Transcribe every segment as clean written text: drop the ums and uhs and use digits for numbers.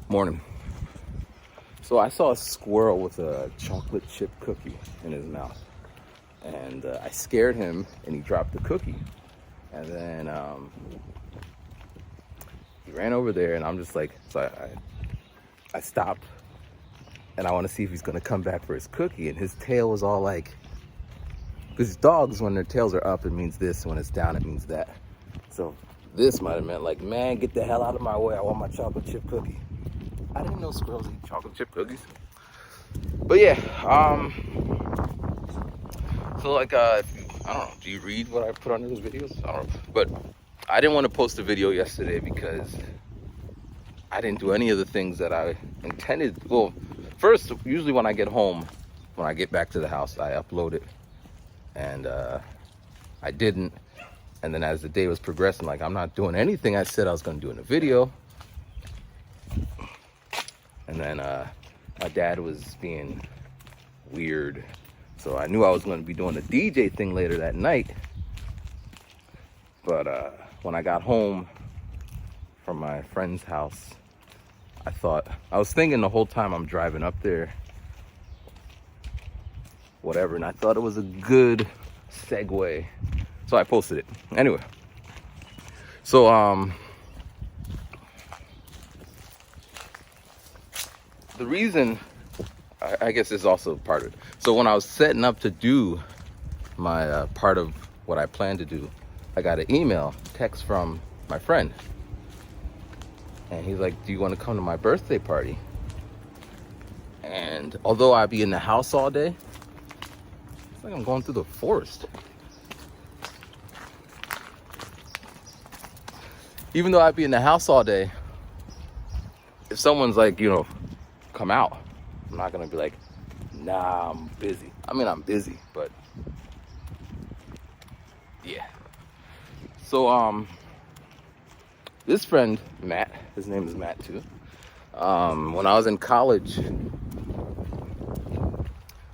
Morning. So I saw a squirrel with a chocolate chip cookie in his mouth, and I scared him, and he dropped the cookie. And then he ran over there, and I'm just like, so I stopped, and I want to see if he's gonna come back for his cookie. And his tail was all like, because dogs, when their tails are up, it means this. When it's down, it means that. So this might have meant like, man, get the hell out of my way. I want my chocolate chip cookie. I didn't know squirrels eat chocolate chip cookies. But yeah, so like, I don't know, do you read what I put on those videos? I don't know. But I didn't want to post a video yesterday because I didn't do any of the things that I intended. Well, first, usually when I get home, when I get back to the house, I upload it. And I didn't. And then as the day was progressing, like, I'm not doing anything I said I was going to do in the video. And then my dad was being weird. So I knew I was going to be doing the DJ thing later that night. But when I got home from my friend's house, I was thinking the whole time I'm driving up there, whatever, and I thought it was a good segue. So I posted it. Anyway, so the reason, I guess, is also part of it. So when I was setting up to do my part of what I planned to do, I got an text from my friend. And he's like, do you want to come to my birthday party? And although I'd be in the house all day, it's like I'm going through the forest. Even though I'd be in the house all day, if someone's like, come out, I'm not gonna be like, nah, I'm busy. I mean, I'm busy, but yeah. So this friend, Matt, his name is Matt too. When I was in college, when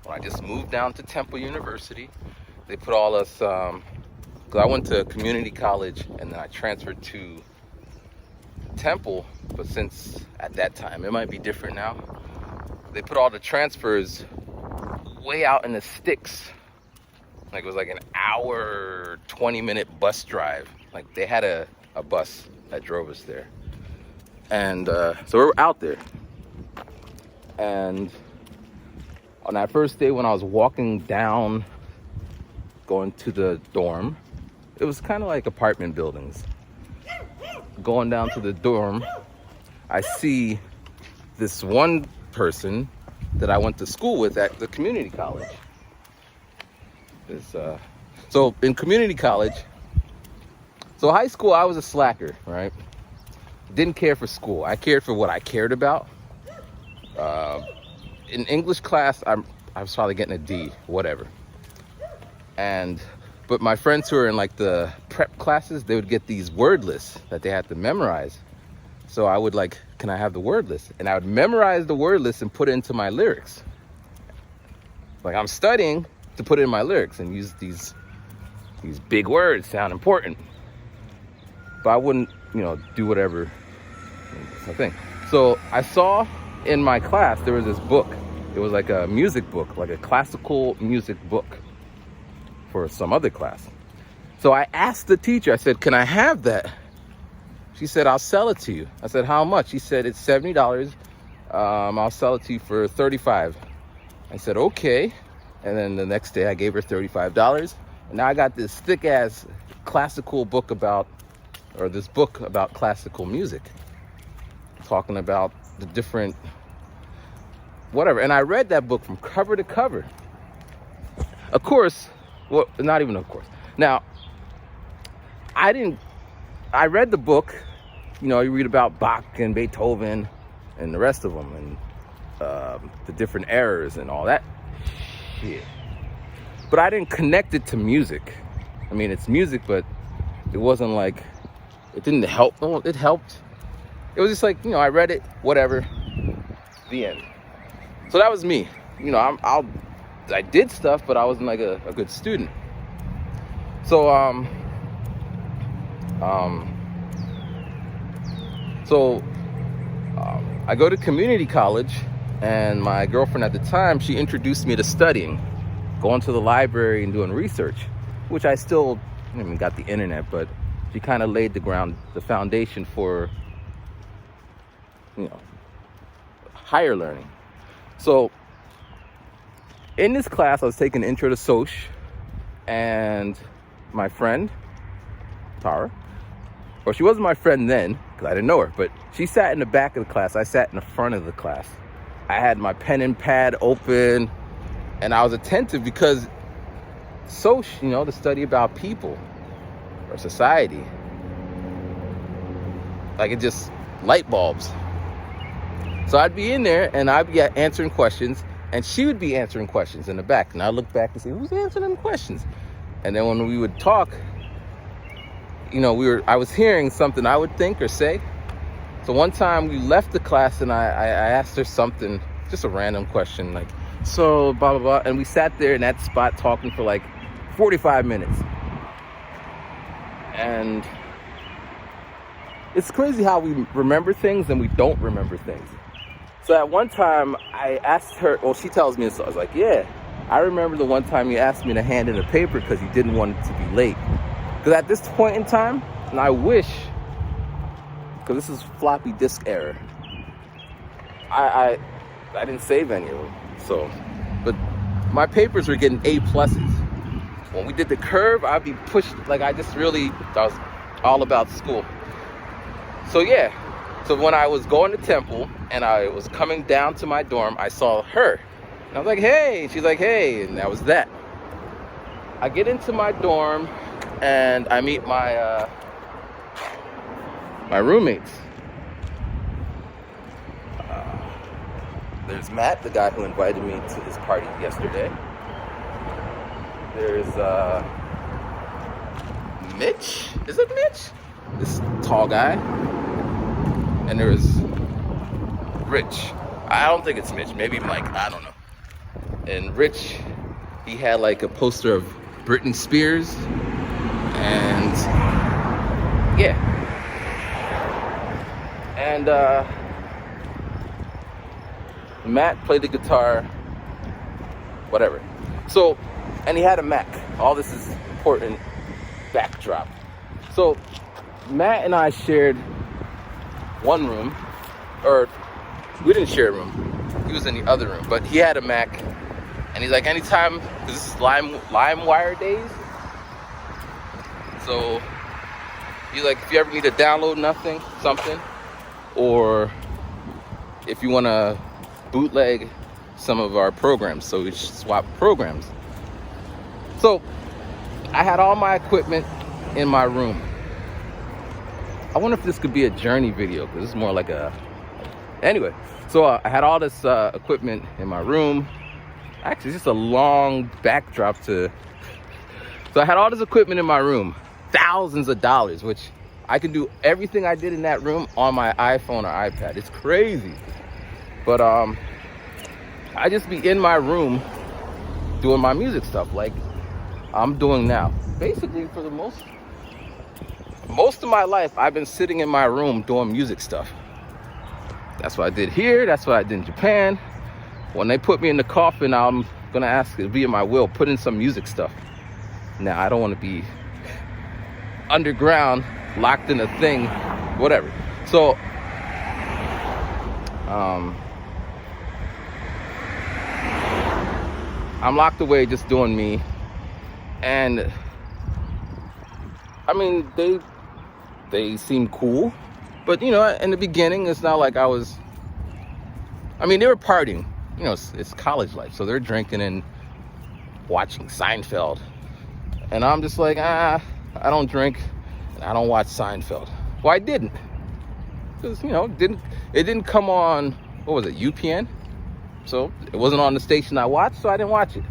I just moved down to Temple University, they put all us, because I went to community college and then I transferred to Temple, but since at that time, it might be different now, they put all the transfers way out in the sticks. Like, it was like an hour, 20-minute bus drive. Like, they had a bus that drove us there. And so we were out there. And on that first day when I was walking down, going to the dorm, it was kind of like apartment buildings. Going down to the dorm, I see this one person that I went to school with at the community college. So in community college, so high school, I was a slacker, right? Didn't care for school. I cared for what I cared about. In English class, I was probably getting a D, whatever. But my friends who are in like the prep classes, they would get these word lists that they had to memorize. So I would like, can I have the word list? And I would memorize the word list and put it into my lyrics. Like, I'm studying to put it in my lyrics and use these big words, sound important. But I wouldn't, do whatever. That's the thing. So I saw in my class, there was this book. It was like a music book, like a classical music book for some other class. So I asked the teacher, I said, can I have that? She said, I'll sell it to you. I said, how much? She said, it's $70. I'll sell it to you for $35. I said, okay. And then the next day I gave her $35. And now I got this thick ass classical book about classical music, talking about the different whatever. And I read that book from cover to cover. Of course, well, not even of course. Now, I read the book, you read about Bach and Beethoven and the rest of them and the different errors and all that shit. But I didn't connect it to music. I mean, it's music, but it wasn't like, it didn't help. Oh, it helped. It was just like, I read it, whatever, the end. So that was me. I did stuff, but I wasn't like a good student. So I go to community college, and my girlfriend at the time, she introduced me to studying, going to the library and doing research, which I still haven't got the internet, but she kind of laid the foundation for, higher learning. So in this class, I was taking Intro to Soc, and my friend, Tara, well, she wasn't my friend then, because I didn't know her, but she sat in the back of the class. I sat in the front of the class. I had my pen and pad open, and I was attentive because Soc, the study about people or society, like, it just light bulbs. So I'd be in there, and I'd be answering questions, and she would be answering questions in the back. And I'd look back and say, who's answering them questions? And then when we would talk, I was hearing something I would think or say. So one time we left the class, and I asked her something, just a random question, like, so blah, blah, blah. And we sat there in that spot talking for like 45 minutes. And it's crazy how we remember things and we don't remember things. So at one time I asked her, well, she tells me this, so I was like, yeah, I remember the one time you asked me to hand in a paper because you didn't want it to be late. Because at this point in time, and I wish, because this is floppy disk era, I didn't save any of them. So, but my papers were getting A+. When we did the curve, I'd be pushed, like, I was all about school. So yeah, so when I was going to Temple and I was coming down to my dorm, I saw her. And I was like, hey, she's like, hey, and that was that. I get into my dorm and I meet my roommates. There's Matt, the guy who invited me to this party yesterday. There's Mitch. Is it Mitch? This tall guy. And there's Rich. I don't think it's Mitch. Maybe Mike. I don't know. And Rich, he had like a poster of Britney Spears. And yeah. And Matt played the guitar. Whatever. So, and he had a Mac. All this is important backdrop. So Matt and I shared one room, or we didn't share a room. He was in the other room, but he had a Mac, and he's like, anytime, because this is LimeWire days. So he's like, if you ever need to download something, or if you want to bootleg some of our programs, so we swap programs. So I had all my equipment in my room. I wonder if this could be a journey video, because this is more like anyway. So I had all this equipment in my room. Actually, it's just a long backdrop so I had all this equipment in my room, thousands of dollars, which I can do everything I did in that room on my iPhone or iPad. It's crazy. But I just be in my room doing my music stuff like I'm doing now. Basically, for the most of my life, I've been sitting in my room doing music stuff. That's what I did here. That's what I did in Japan. When they put me in the coffin, I'm gonna ask it to be in my will, put in some music stuff. Now, I don't want to be underground, locked in a thing, whatever. So, I'm locked away just doing me. And I mean, they seem cool, but in the beginning, it's not like they were partying, it's college life. So they're drinking and watching Seinfeld. And I'm just like, I don't drink and I don't watch Seinfeld. Well, I didn't, because, it didn't come on, what was it, UPN? So it wasn't on the station I watched, so I didn't watch it.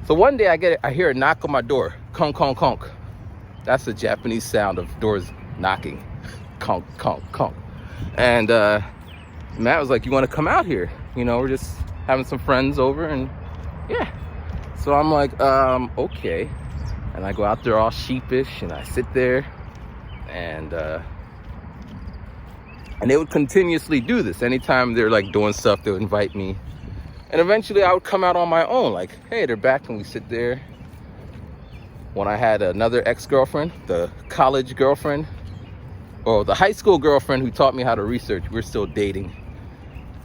So one day I hear a knock on my door, conk, conk, conk. That's the Japanese sound of doors knocking, conk, conk, conk. And Matt was like, you want to come out here? We're just having some friends over, and yeah. So I'm like, okay. And I go out there all sheepish, and I sit there, and And they would continuously do this. Anytime they're like doing stuff, they would invite me. And eventually I would come out on my own, like, hey, they're back, and we sit there. When I had another ex-girlfriend, the college girlfriend, or the high school girlfriend who taught me how to research, we were still dating.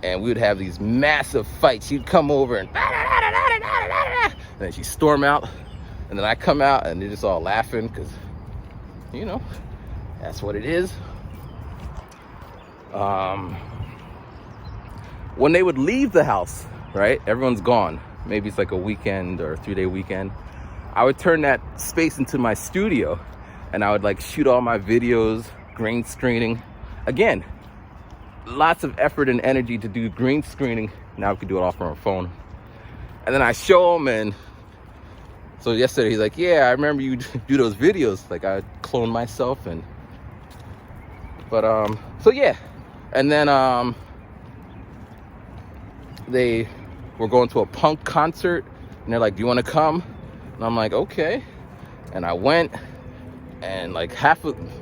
And we would have these massive fights. She'd come over and then she'd storm out. And then I come out and they're just all laughing because, you know, that's what it is. When they would leave the house, right? Everyone's gone. Maybe it's like a weekend or a 3-day weekend. I would turn that space into my studio and I would like shoot all my videos, green screening. Again, lots of effort and energy to do green screening. Now we can do it all from our phone. And then I show him, and so yesterday he's like, yeah, I remember you do those videos. Like I clone myself so yeah. And then they were going to a punk concert and they're like, do you want to come? And I'm like, okay. And I went, and like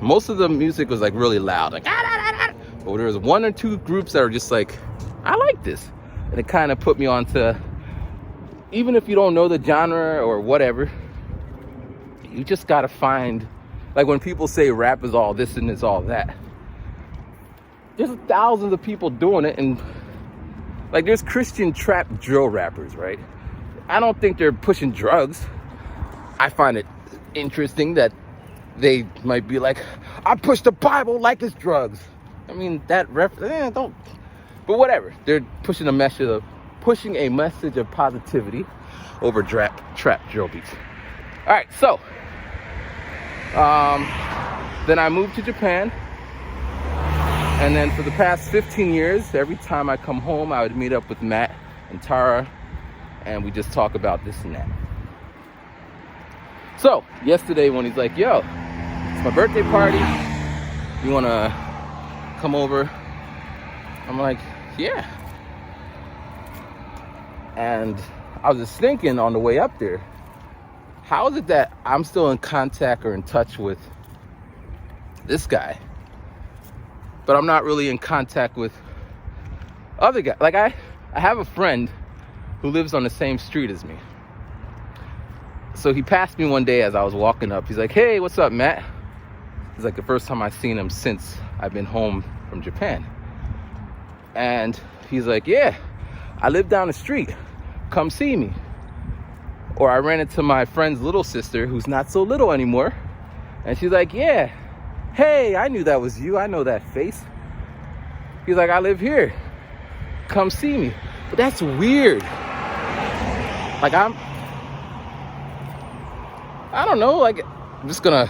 most of the music was like really loud, like but there was 1 or 2 groups that were just like, I like this. And it kind of put me onto, even if you don't know the genre or whatever, you just gotta find, like when people say rap is all this and it's all that, there's thousands of people doing it. And like there's Christian trap drill rappers, right? I don't think they're pushing drugs. I find it interesting that they might be like, I push the Bible like it's drugs. I mean, that don't, but whatever. They're pushing a message of positivity over trap drill beats. All right, so then I moved to Japan, and then for the past 15 years, every time I come home, I would meet up with Matt and Tara, and we just talk about this and that. So yesterday when he's like, yo, it's my birthday party, you wanna come over? I'm like, yeah. And I was just thinking on the way up there, how is it that I'm still in contact or in touch with this guy, but I'm not really in contact with other guys? Like I have a friend who lives on the same street as me. So he passed me one day as I was walking up. He's like, hey, what's up, Matt? It's like the first time I've seen him since I've been home from Japan. And he's like, yeah, I live down the street. Come see me. Or I ran into my friend's little sister, who's not so little anymore. And she's like, yeah, hey, I knew that was you. I know that face. He's like, I live here. Come see me. But that's weird. Like I don't know, like I'm just gonna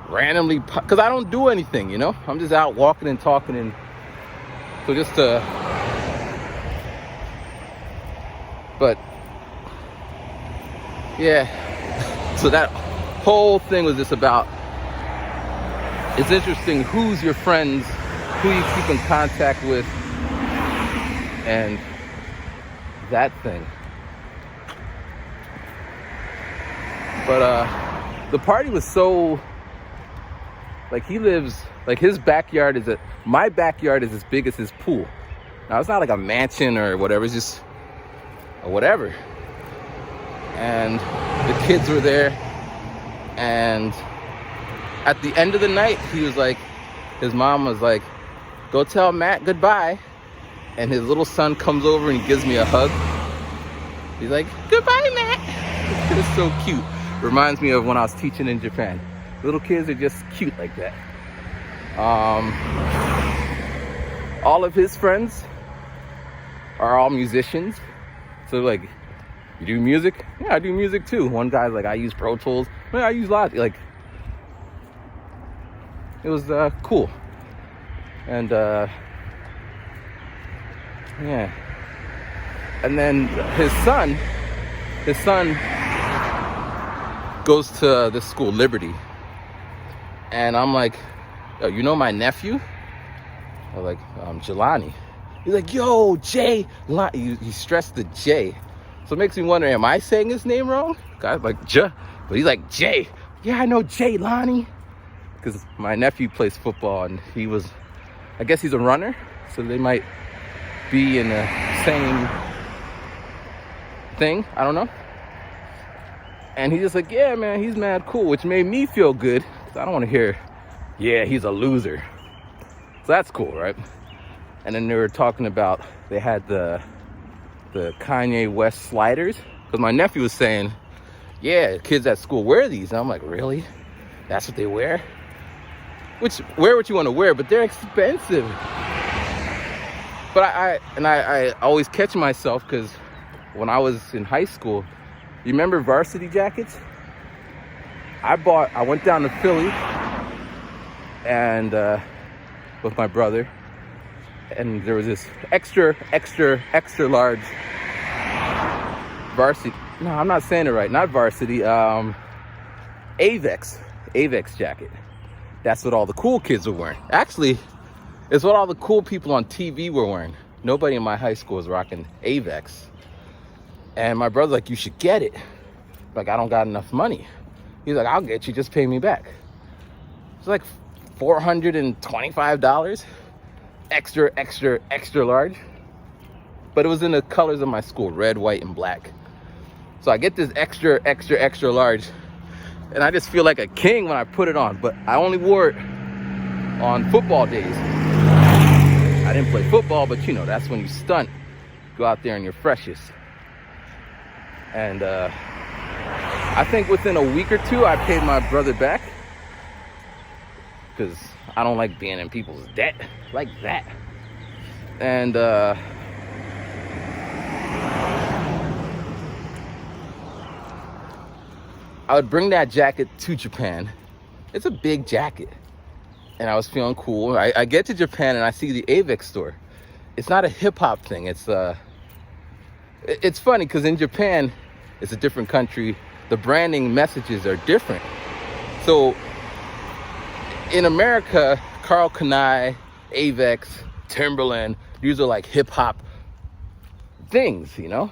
randomly, because I don't do anything, you know? I'm just out walking and talking, and so just but yeah, so that whole thing was just about, it's interesting who's your friends, who you keep in contact with, and that thing. But the party was so, like he lives, like his backyard is my backyard is as big as his pool. Now it's not like a mansion or whatever, it's just whatever. And the kids were there, and at the end of the night, he was like, his mom was like, go tell Matt goodbye. And his little son comes over and he gives me a hug. He's like, goodbye, Matt. It's so cute. Reminds me of when I was teaching in Japan. Little kids are just cute like that. All of his friends are all musicians. So like, you do music? Yeah, I do music too. One guy's like, I use Pro Tools. Yeah, I use Logic. Like, it was cool. And yeah. And then his son goes to this school, Liberty. And I'm like, oh, you know my nephew? I'm like, Jelani. He's like, yo, Jay. He stressed the J. So it makes me wonder, am I saying his name wrong? Guy's like, J. But he's like, Jay. Yeah, I know Jay Lonnie. Because my nephew plays football, and I guess he's a runner, so they might be in the same thing. I don't know. And he's just like, yeah, man, he's mad cool, which made me feel good. Cause I don't want to hear, yeah, he's a loser. So that's cool, right? And then they were talking about, they had the Kanye West sliders. Because my nephew was saying, yeah, kids at school wear these. And I'm like, really? That's what they wear? Which, wear what you want to wear, but they're expensive. But I always catch myself because when I was in high school, you remember varsity jackets? I went down to Philly and with my brother, and there was this extra large varsity. No, I'm not saying it right. Not varsity. Avex jacket. That's what all the cool kids were wearing. Actually, it's what all the cool people on TV were wearing. Nobody in my high school was rocking Avex. And my brother's like, you should get it. Like, I don't got enough money. He's like, I'll get you, just pay me back. It's like $425. Extra large. But it was in the colors of my school, red, white, and black. So I get this extra large. And I just feel like a king when I put it on. But I only wore it on football days. I didn't play football, but you know, that's when you stunt. Go out there and you're freshest. And I think within a week or two, I paid my brother back. Because I don't like being in people's debt like that. And I would bring that jacket to Japan. It's a big jacket. And I was feeling cool. I get to Japan and I see the Avex store. It's not a hip hop thing. It's funny because in Japan, it's a different country. The branding messages are different. So in America, Karl Kani, Avex, Timberland, these are like hip hop things, you know?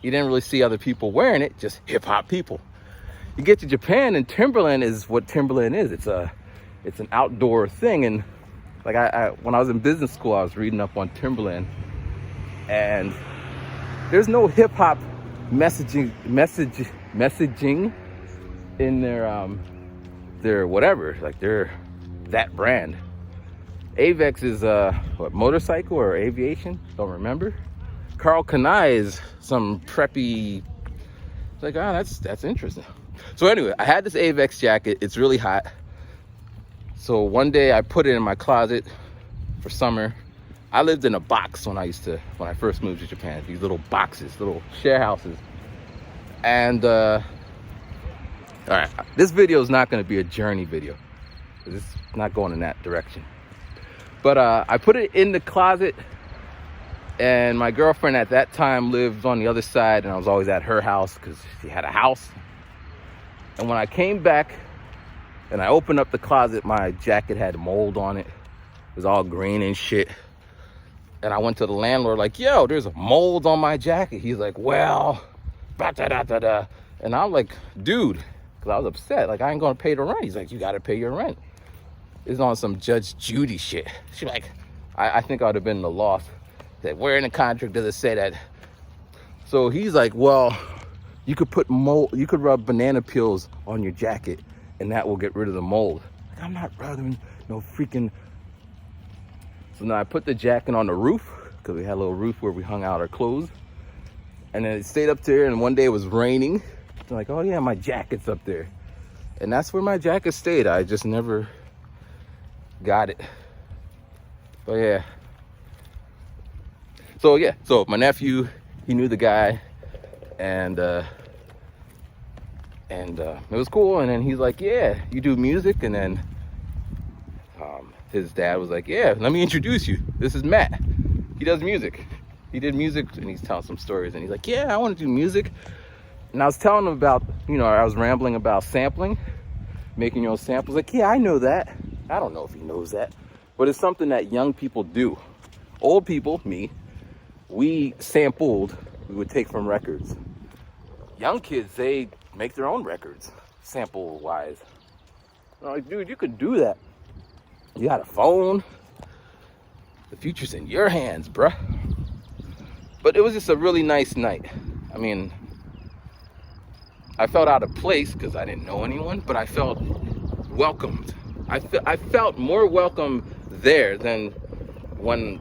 You didn't really see other people wearing it, just hip hop people. You get to Japan and Timberland is what Timberland is. It's an outdoor thing. And like when I was in business school, I was reading up on Timberland, and there's no hip hop messaging in their whatever, like they're that brand. Avex is what, motorcycle or aviation? Don't remember. Karl Kani is some preppy. It's like, oh, that's interesting. So anyway, I had this Avex jacket. It's really hot. So one day I put it in my closet for summer. I lived in a box when I first moved to Japan. These little boxes, little share houses. And all right, this video is not going to be a journey video. It's not going in that direction. But I put it in the closet, and my girlfriend at that time lived on the other side, and I was always at her house because she had a house. And when I came back and I opened up the closet, my jacket had mold on it. It was all green and shit. And I went to the landlord like, yo, there's a mold on my jacket. He's like, well, da-da-da-da-da. And I'm like, dude, because I was upset. Like, I ain't going to pay the rent. He's like, you got to pay your rent. It's on some Judge Judy shit. She's like, I think I would have been in the loss. That where in the contract does it say that? So he's like, well, you could put mold, you could rub banana peels on your jacket and that will get rid of the mold. Like, I'm not rubbing no freaking. So now I put the jacket on the roof because we had a little roof where we hung out our clothes. And then it stayed up there, and one day it was raining. I'm like, oh yeah, my jacket's up there. And that's where my jacket stayed. I just never got it. But yeah. So my nephew, he knew the guy, and it was cool. And then he's like, yeah, you do music? And then his dad was like, yeah, let me introduce you. This is Matt. He does music. He did music, and he's telling some stories. And he's like, yeah, I want to do music. And I was telling him about, I was rambling about sampling, making your own samples. Like, yeah, I know that. I don't know if he knows that, but it's something that young people do. Old people, me, we sampled, we would take from records. Young kids, they make their own records, sample-wise. I'm like, dude, you could do that. You got a phone, The future's in your hands, bruh. But it was just a really nice night. I mean, I felt out of place because I didn't know anyone, but I felt welcomed. I felt more welcome there than when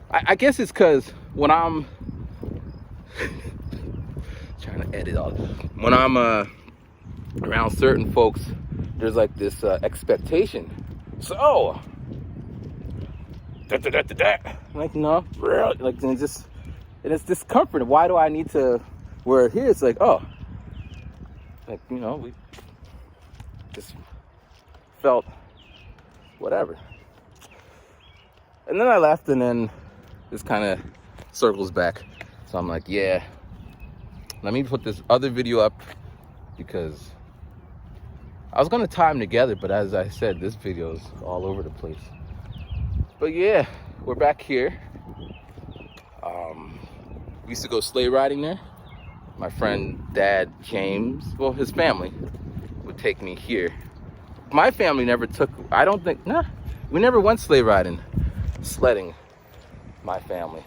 I guess it's because when I'm trying to edit all, when I'm around certain folks, there's like this expectation. So, like, no, like, it's discomfort. Why do I need to? Where here it's like, oh, like, you know, we just felt whatever. And then I left, and then this kind of circles back. So I'm like, yeah, let me put this other video up because I was gonna tie them together, but as I said, this video is all over the place. But yeah, we're back here. We used to go sleigh riding there. My friend, Dad, James, well, his family would take me here. My family never took, I don't think, nah, we never went sledding, my family.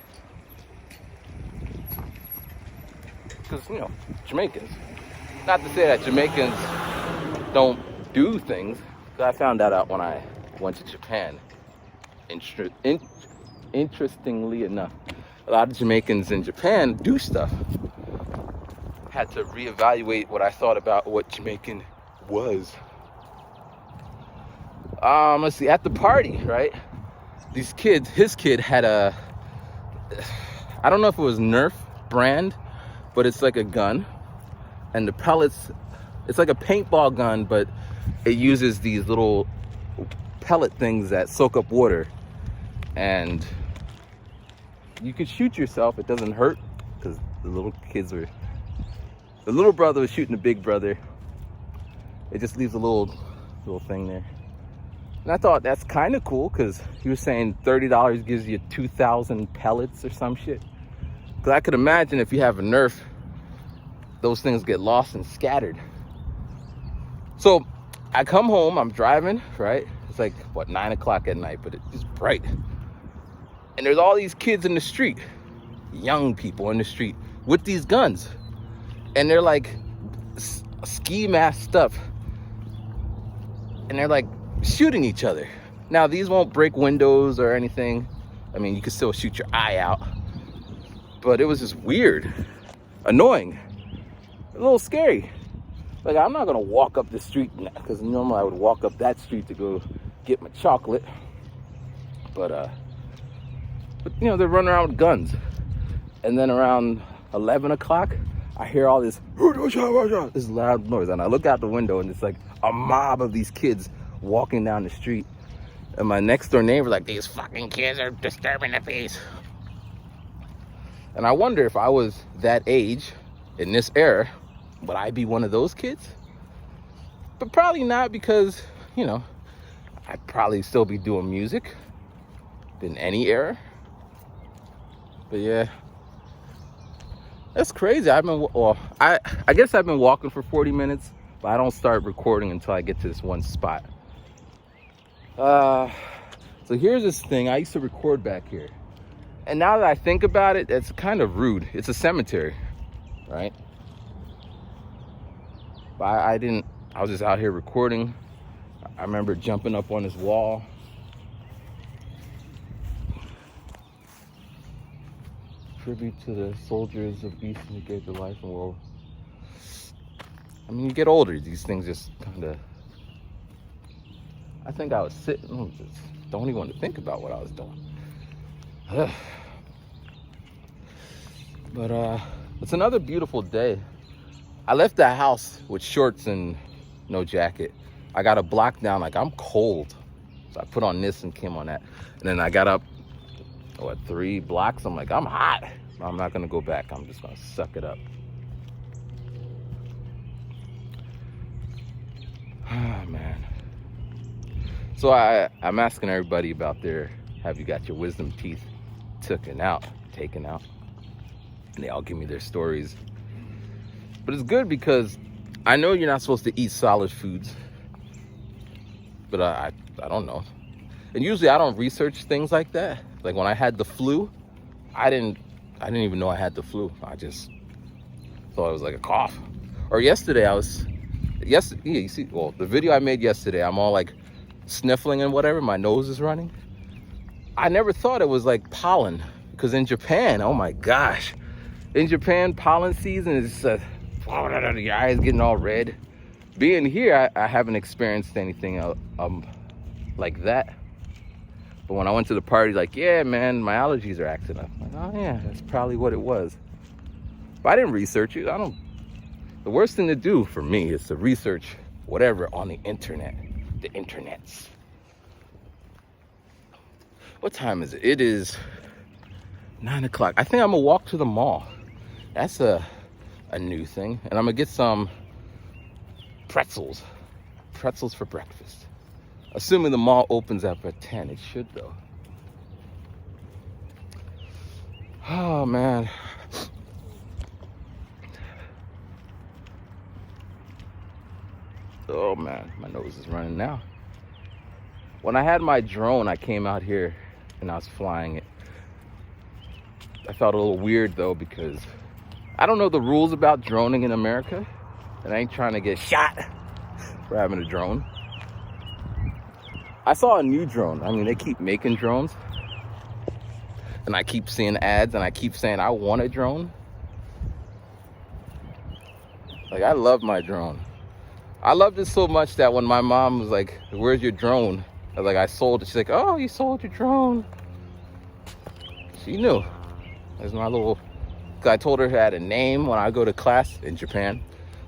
Because, you know, Jamaicans. Not to say that Jamaicans don't do things, because I found that out when I went to Japan. Interestingly enough, a lot of Jamaicans in Japan do stuff. Had to reevaluate what I thought about what Jamaican was. Let's see, at the party, right? These kids, his kid had a, I don't know if it was Nerf brand, but it's like a gun. And the pellets, it's like a paintball gun, but it uses these little pellet things that soak up water. And you can shoot yourself, it doesn't hurt, because the little brother was shooting the big brother. It just leaves a little thing there. And I thought that's kind of cool, because he was saying $30 gives you 2,000 pellets or some shit. Because I could imagine if you have a Nerf, those things get lost and scattered. So I come home, I'm driving, right? It's like, what, 9 o'clock at night, but it's bright. And there's all these kids in the street, young people in the street with these guns. And they're like ski mask stuff. And they're like shooting each other. Now, these won't break windows or anything. I mean, you can still shoot your eye out. But it was just weird, annoying, a little scary. Like, I'm not gonna walk up the street, because normally I would walk up that street to go get my chocolate. But you know, they're running around with guns. And then around 11 o'clock, I hear all this loud noise. And I look out the window, and it's like a mob of these kids walking down the street. And my next door neighbor, like, these fucking kids are disturbing the peace. And I wonder if I was that age in this era, would I be one of those kids? But probably not, because, you know, I'd probably still be doing music in any era. But yeah, that's crazy. I guess I've been walking for 40 minutes, but I don't start recording until I get to this one spot. So here's this thing. I used to record back here. And now that I think about it, it's kind of rude. It's a cemetery, right? But I was just out here recording. I remember jumping up on this wall. Tribute to the soldiers of Eastern who gave their life in World. I mean, you get older, these things just kind of. I think I was sitting, just don't even want to think about what I was doing. But it's another beautiful day. I left the house with shorts and no jacket. I got a block down, like, I'm cold. So I put on this and came on that. And then I got up, 3 blocks. I'm like, I'm hot. I'm not gonna go back. I'm just gonna suck it up. Oh, man. So I'm asking everybody about have you got your wisdom teeth taken out? And they all give me their stories. But it's good because I know you're not supposed to eat solid foods. But I don't know. And usually I don't research things like that. Like when I had the flu, I didn't even know I had the flu. I just thought it was like a cough. Or yesterday yeah, you see, well, the video I made yesterday, I'm all like sniffling and whatever, my nose is running. I never thought it was like pollen, because in Japan, oh my gosh, in Japan, pollen season is your eyes getting all red. Being here, I haven't experienced anything like that. But when I went to the party, like, yeah, man, my allergies are acting up. I'm like, oh yeah, that's probably what it was. But I didn't research it. The worst thing to do for me is to research whatever on the internet, the internets. What time is it? It is 9 o'clock. I think I'm gonna walk to the mall. That's a new thing. And I'm gonna get some pretzels for breakfast. Assuming the mall opens up at 10, it should though. Oh man. Oh man, my nose is running now. When I had my drone, I came out here and I was flying it. I felt a little weird though, because I don't know the rules about droning in America, and I ain't trying to get shot for having a drone. I saw a new drone. I mean, they keep making drones, and I keep seeing ads, and I keep saying I want a drone. Like, I love my drone. I loved it so much that when my mom was like, where's your drone? I was like, I sold it. She's like, oh, you sold your drone. She knew. There's my little, I told her it had a name when I go to class in Japan.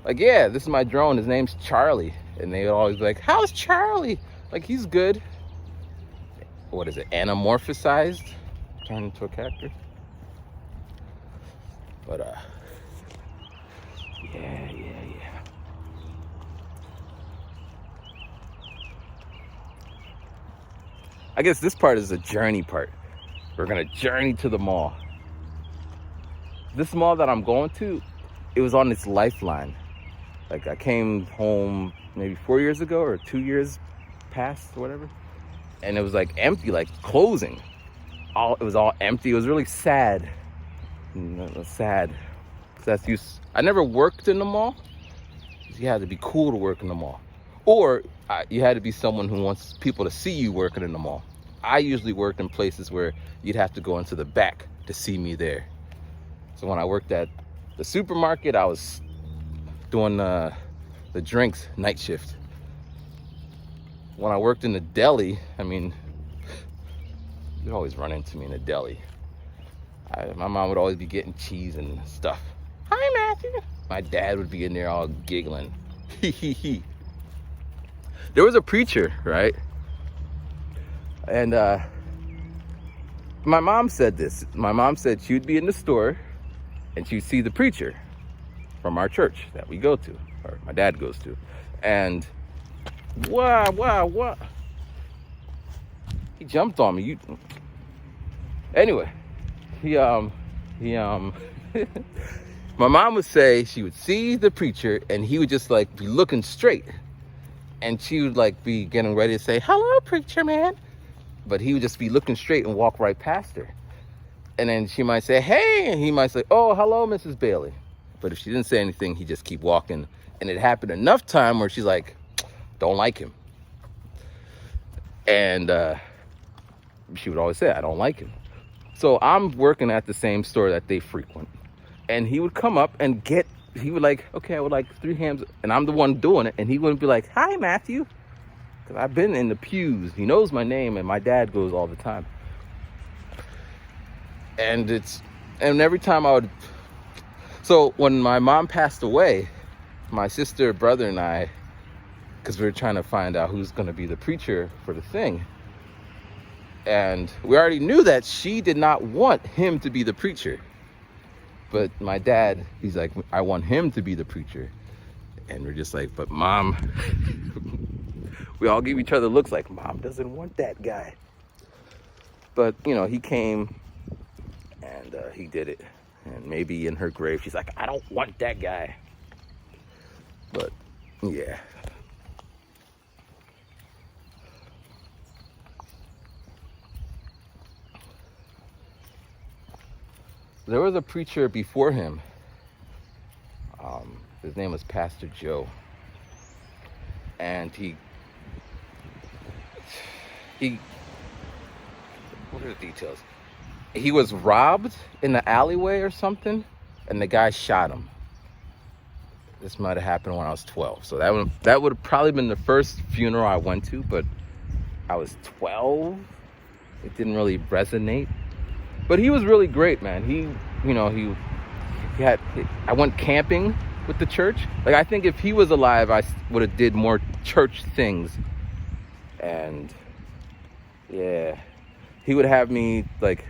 Like, yeah, this is my drone. His name's Charlie. And they would always be like, how's Charlie? Like, he's good. What is it? Anamorphosized? Turned into a character? But, yeah. I guess this part is the journey part. We're gonna journey to the mall. This mall that I'm going to, it was on its lifeline. Like, I came home maybe 4 years ago, or 2 years past, or whatever. And it was like empty, like closing. It was all empty. It was really sad. Sad. I never worked in the mall. You had to be cool to work in the mall. Or you had to be someone who wants people to see you working in the mall. I usually worked in places where you'd have to go into the back to see me there. So when I worked at the supermarket, I was doing the drinks night shift. When I worked in the deli, I mean, you'd always run into me in the deli. My mom would always be getting cheese and stuff. Hi, Matthew. My dad would be in there all giggling. There was a preacher, right? And my mom said this. My mom said she would be in the store and she'd see the preacher from our church that we go to, or my dad goes to. And what? He jumped on me. Anyway, my mom would say she would see the preacher and he would just like be looking straight. And she would like be getting ready to say, hello, preacher man. But he would just be looking straight and walk right past her. And then she might say, hey, and he might say, oh, hello, Mrs. Bailey. But if she didn't say anything, he'd just keep walking. And it happened enough time where she's like, don't like him. And she would always say, I don't like him. So I'm working at the same store that they frequent. And he would come up and he would like, okay, I would like 3 hams. And I'm the one doing it. And he wouldn't be like, hi, Matthew. Because I've been in the pews. He knows my name and my dad goes all the time. And every time so when my mom passed away, my sister, brother, and I, because we were trying to find out who's going to be the preacher for the thing. And we already knew that she did not want him to be the preacher. But my dad, he's like, I want him to be the preacher. And we're just like, but Mom, we all give each other looks like, Mom doesn't want that guy. But, he came and he did it. And maybe in her grave, she's like, I don't want that guy. But, yeah. there was a preacher before him. His name was Pastor Joe. And he, what are the details? He was robbed in the alleyway or something, and the guy shot him. This might have happened when I was 12. So that would have probably been the first funeral I went to, but I was 12. It didn't really resonate. But he was really great, man. I went camping with the church. Like, I think if he was alive, I would have did more church things. And yeah, he would have me, like,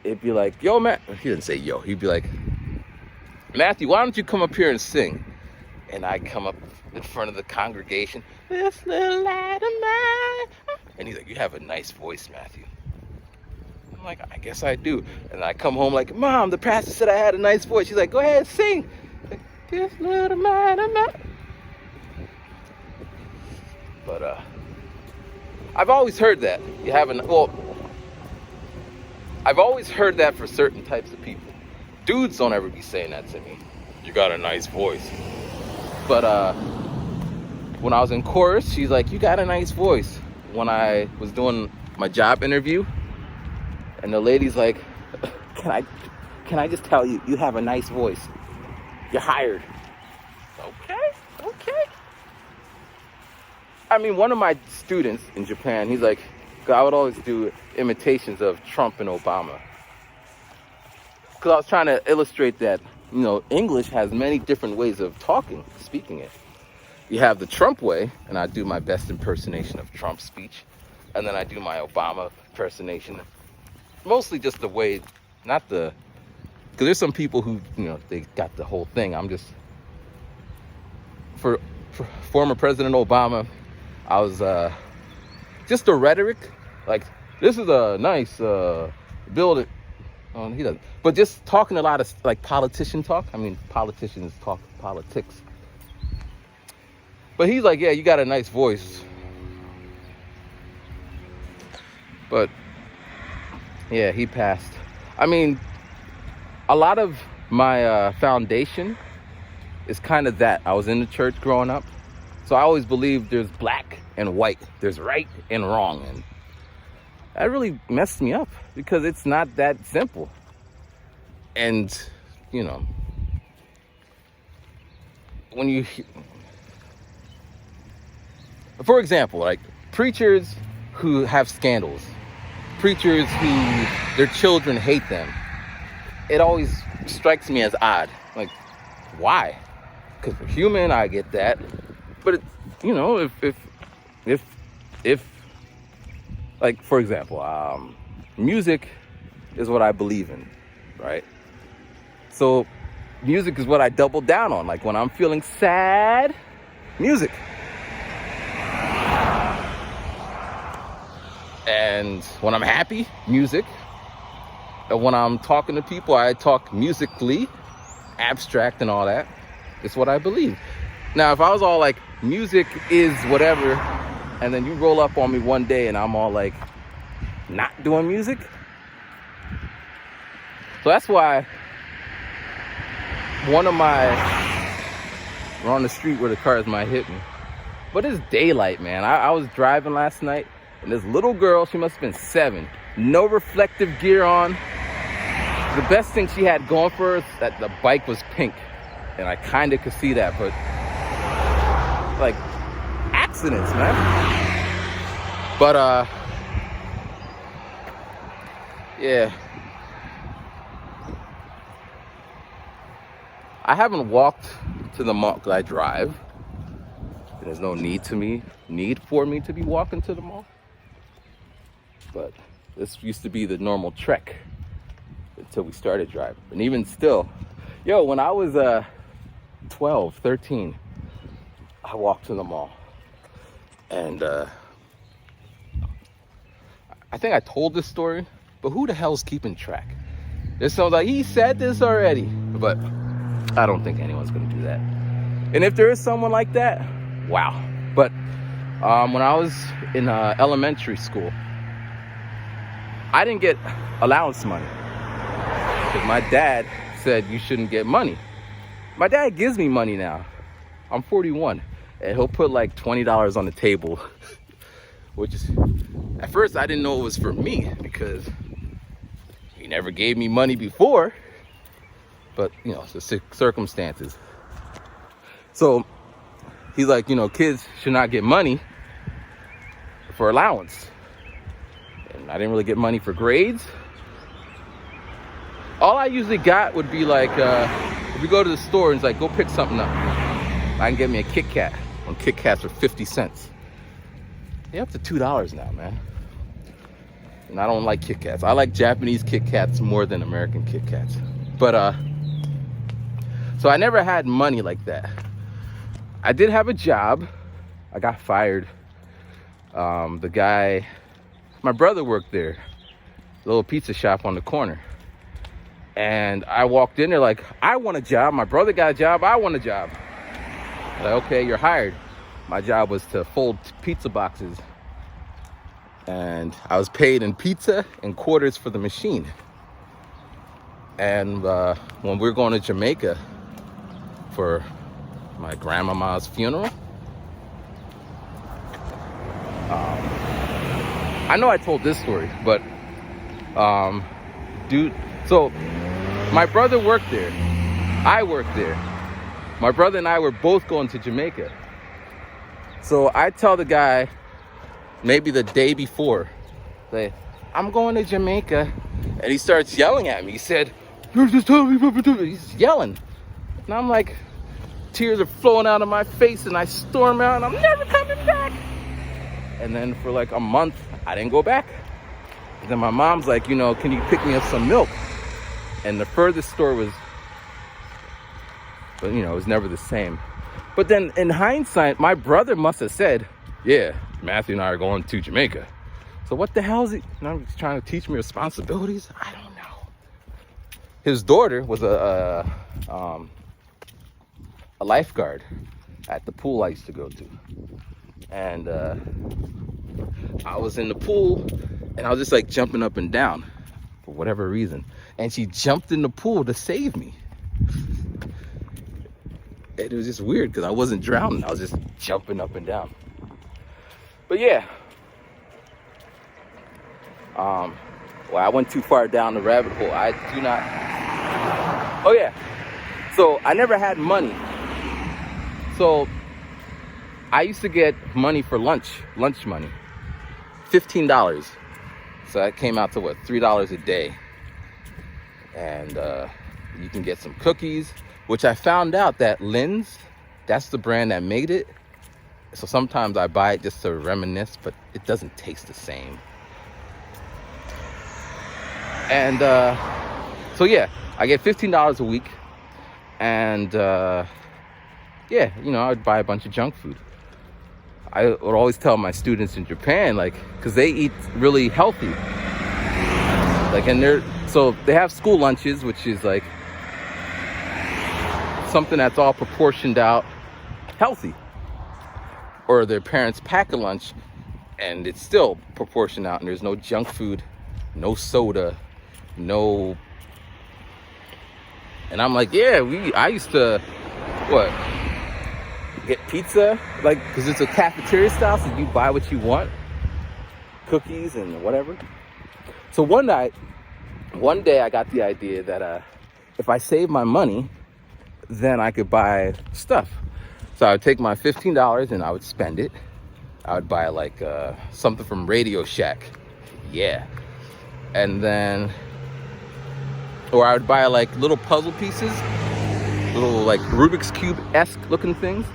it'd be like, yo, man. He didn't say yo. He'd be like, Matthew, why don't you come up here and sing? And I come up in front of the congregation, this little light of mine. And he's like, you have a nice voice, Matthew. I'm like, I guess I do. And I come home like, Mom, the pastor said I had a nice voice. She's like, go ahead, sing. Like, this little light of mine. But I've always heard that. I've always heard that for certain types of people. Dudes don't ever be saying that to me. You got a nice voice. But when I was in chorus, she's like, you got a nice voice. When I was doing my job interview, and the lady's like, can I just tell you, you have a nice voice. You're hired. Okay. I mean, one of my students in Japan, he's like, I would always do imitations of Trump and Obama. Because I was trying to illustrate that, English has many different ways of speaking it. You have the Trump way, and I do my best impersonation of Trump's speech. And then I do my Obama impersonation. Mostly just the way, because there's some people who, they got the whole thing. I'm just, for former President Obama, I was just the rhetoric. Like, this is a nice building. He doesn't. But just talking a lot of, like, politician talk. I mean, politicians talk politics. But he's like, yeah, you got a nice voice. But, yeah, he passed. I mean, a lot of my foundation is kind of that. I was in the church growing up. So I always believed there's black and white. There's right and wrong. And that really messed me up because it's not that simple. And, when you, for example, like preachers who have scandals, preachers who their children hate them, it always strikes me as odd. Like, why? Because we're human, I get that. But, if like, for example, music is what I believe in, right? So music is what I double down on. Like when I'm feeling sad, music. And when I'm happy, music. And when I'm talking to people, I talk musically, abstract and all that. It's what I believe. Now, if I was all like, music is whatever, and then you roll up on me one day and I'm all like, not doing music. So that's why we're on the street where the cars might hit me. But it's daylight, man. I was driving last night, and this little girl, she must have been 7, no reflective gear on. The best thing she had going for her is that the bike was pink. And I kind of could see that, but like accidents, man. But yeah, I haven't walked to the mall because I drive. There's no need for me to be walking to the mall. But this used to be the normal trek until we started driving. And even still, when I was 12, 13, I walked to the mall. And I think I told this story, but who the hell's keeping track? There's someone like, he said this already. But I don't think anyone's gonna do that. And if there is someone like that, wow. But when I was in elementary school, I didn't get allowance money. because my dad said you shouldn't get money. My dad gives me money now. I'm 41, and he'll put like $20 on the table, which is, at first I didn't know it was for me because he never gave me money before, but you know, it's the circumstances. So he's like, you know, kids should not get money for allowance. And I didn't really get money for grades. All I usually got would be like, if we go to the store and it's like, go pick something up. I can get me a Kit Kat. When Kit Kats are 50 cents. They're up to $2 now, man. And I don't like Kit Kats. I like Japanese Kit Kats more than American Kit Kats. But, so I never had money like that. I did have a job. I got fired. The guy, my brother worked there. A little pizza shop on the corner. And I walked in there like, I want a job. My brother got a job. I want a job. Like, okay, you're hired. My job was to fold pizza boxes. And I was paid in pizza and quarters for the machine. And when we were going to Jamaica for my grandmama's funeral, I know I told this story, but dude, so my brother worked there. I worked there. My brother and I were both going to Jamaica. So I tell the guy, maybe the day before, like, I'm going to Jamaica. And he starts yelling at me. He said, he's yelling. And I'm like, tears are flowing out of my face, and I storm out, and I'm never coming back. And then for like a month, I didn't go back. And then my mom's like, you know, can you pick me up some milk? And the furthest store was, but you know, it was never the same. But then in hindsight, my brother must have said, yeah, Matthew and I are going to Jamaica. So what the hell is he? Now he's trying to teach me responsibilities? I don't know. His daughter was a lifeguard at the pool I used to go to. And I was in the pool, and I was just like jumping up and down for whatever reason. And she jumped in the pool to save me. It was just weird because I wasn't drowning. I was just jumping up and down. But yeah. Well, I went too far down the rabbit hole. I do not. Oh yeah. So I never had money. So I used to get money for lunch money. $15. So that came out to what, $3 a day. And you can get some cookies, which I found out that Lin's, that's the brand that made it. So sometimes I buy it just to reminisce, but it doesn't taste the same. And so yeah, I get $15 a week. And yeah, you know, I would buy a bunch of junk food. I would always tell my students in Japan, like, because they eat really healthy. Like, and so they have school lunches, which is like something that's all proportioned out healthy. Or their parents pack a lunch and it's still proportioned out, and there's no junk food, no soda, no. And I'm like, yeah, I used to, get pizza, like, because it's a cafeteria style, so you buy what you want, cookies and whatever. So one day I got the idea that if I save my money, then I could buy stuff. So I would take my $15 and I would spend it. I would buy like something from Radio Shack, yeah, and then, or I would buy like little puzzle pieces, little like Rubik's Cube-esque looking things.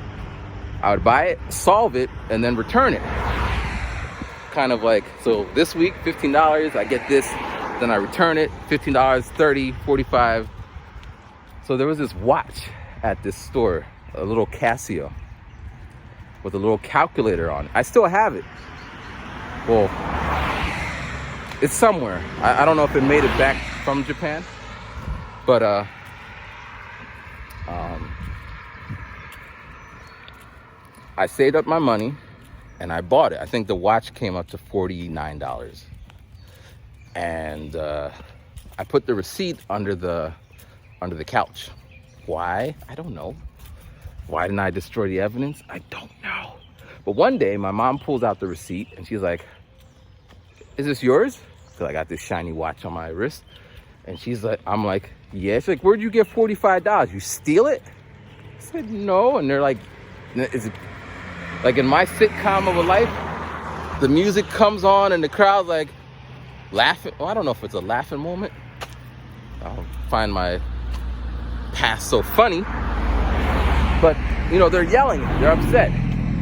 I would buy it, solve it, and then return it. Kind of like, so this week, $15, I get this, then I return it, $15, $30, $45. So there was this watch at this store, a little Casio, with a little calculator on it. I still have it. Well, it's somewhere. I don't know if it made it back from Japan, but I saved up my money and I bought it. I think the watch came up to $49. And I put the receipt under the couch. Why? I don't know. Why didn't I destroy the evidence? I don't know. But one day my mom pulls out the receipt and she's like, "Is this yours?" So I got this shiny watch on my wrist. And she's like, I'm like, "Yeah." She's like, "Where'd you get $45? You steal it?" I said, "No." And they're like, is it like in my sitcom of a life, the music comes on and the crowd like laughing. Well, I don't know if it's a laughing moment. I'll find my past so funny. But, you know, they're yelling, they're upset,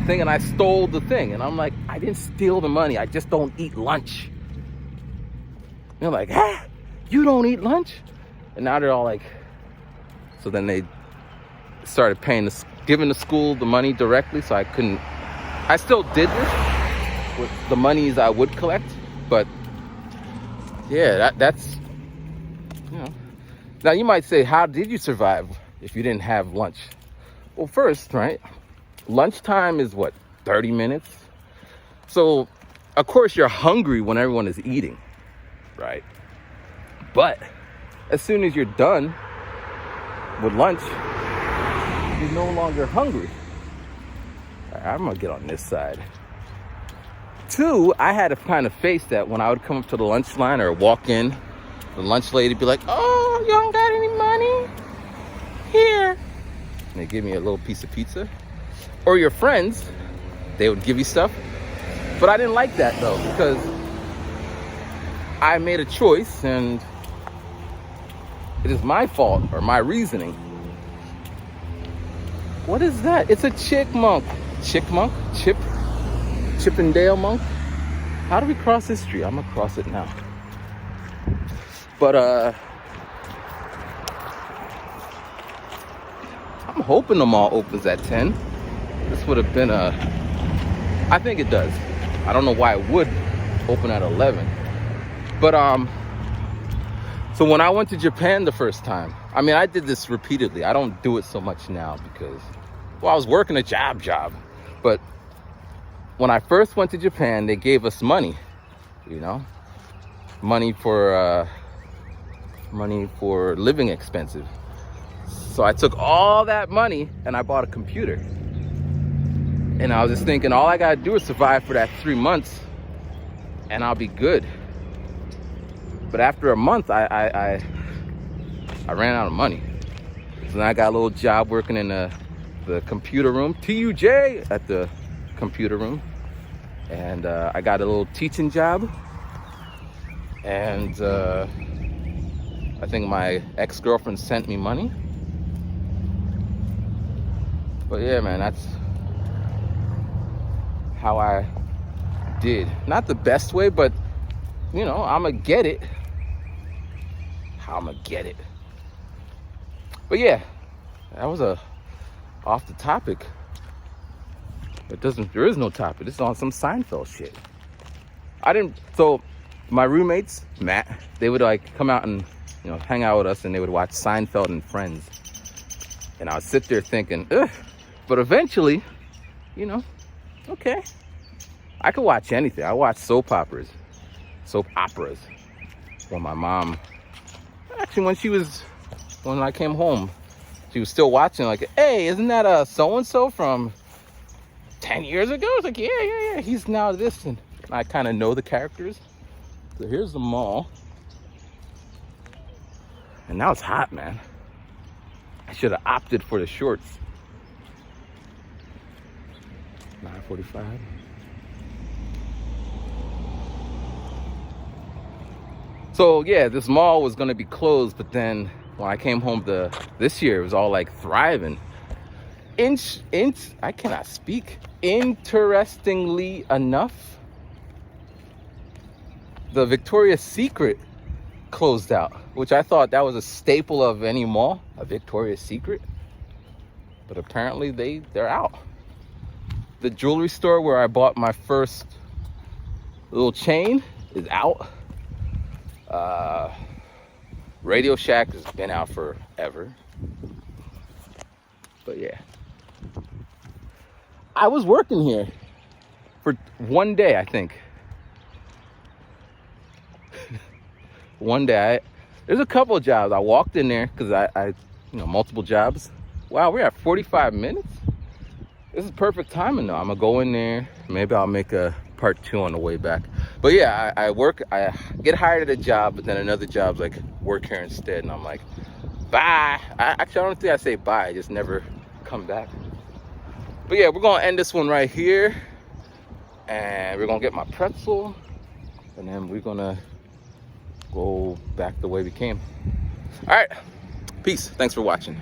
thinking I stole the thing. And I'm like, I didn't steal the money. I just don't eat lunch. They're like, "Huh? You don't eat lunch?" And now they're all like, so then they started giving the school the money directly. So I still did this with the monies I would collect. But yeah, that's, you know. Now you might say, how did you survive if you didn't have lunch? Well, first, right, lunchtime is what, 30 minutes? So, of course, you're hungry when everyone is eating, right? But as soon as you're done with lunch, you're no longer hungry. All right, I'm gonna get on this side. 2, I had to kind of face that when I would come up to the lunch line or walk in, the lunch lady would be like, "Oh, you don't got any money? Here." And they give me a little piece of pizza. Or your friends, they would give you stuff. But I didn't like that though, because I made a choice and it is my fault or my reasoning. What is that? It's a chickmunk. Chickmunk? Chippendale monk? How do we cross this street? I'm gonna cross it now. But I'm hoping the mall opens at 10. This would have been I think it does. I don't know why it would open at 11. But so when I went to Japan the first time, I mean, I did this repeatedly. I don't do it so much now because, well, I was working a job. But when I first went to Japan, they gave us money, you know, money for living expenses. So I took all that money and I bought a computer. And I was just thinking, all I gotta do is survive for that 3 months and I'll be good. But after a month, I ran out of money. So then I got a little job working in the computer room, TUJ at the computer room. And I got a little teaching job. And I think my ex-girlfriend sent me money. But yeah, man, that's how I did. Not the best way, but you know, I'ma get it. How I'ma get it. But yeah, that was off the topic. There is no topic. This is on some Seinfeld shit. So my roommates, Matt, they would like come out and, you know, hang out with us and they would watch Seinfeld and Friends. And I would sit there thinking, ugh. But eventually, you know, okay, I could watch anything. I watch soap operas. When my mom, actually when I came home, she was still watching, like, "Hey, isn't that so-and-so from 10 years ago?" I was like, yeah, he's now this. And I kind of know the characters. So here's the mall. And now it's hot, man. I should have opted for the shorts. 9:45. So yeah, this mall was gonna be closed, but then when I came home this year, it was all like thriving. I cannot speak. Interestingly enough, the Victoria's Secret closed out, which I thought that was a staple of any mall, a Victoria's Secret. But apparently they're out. The jewelry store where I bought my first little chain is out. Radio Shack has been out forever. But yeah, I was working here for one day, I think. One day, There's a couple of jobs. I walked in there because I multiple jobs. Wow, we're at 45 minutes. This is perfect timing though. I'm gonna go in there. Maybe I'll make a part 2 on the way back. But yeah, I get hired at a job, but then another job's like work here instead, and I'm like, bye. Actually, I don't think I say bye. I just never come back. But yeah, we're gonna end this one right here, and we're gonna get my pretzel, and then we're gonna go back the way we came. All right, peace. Thanks for watching.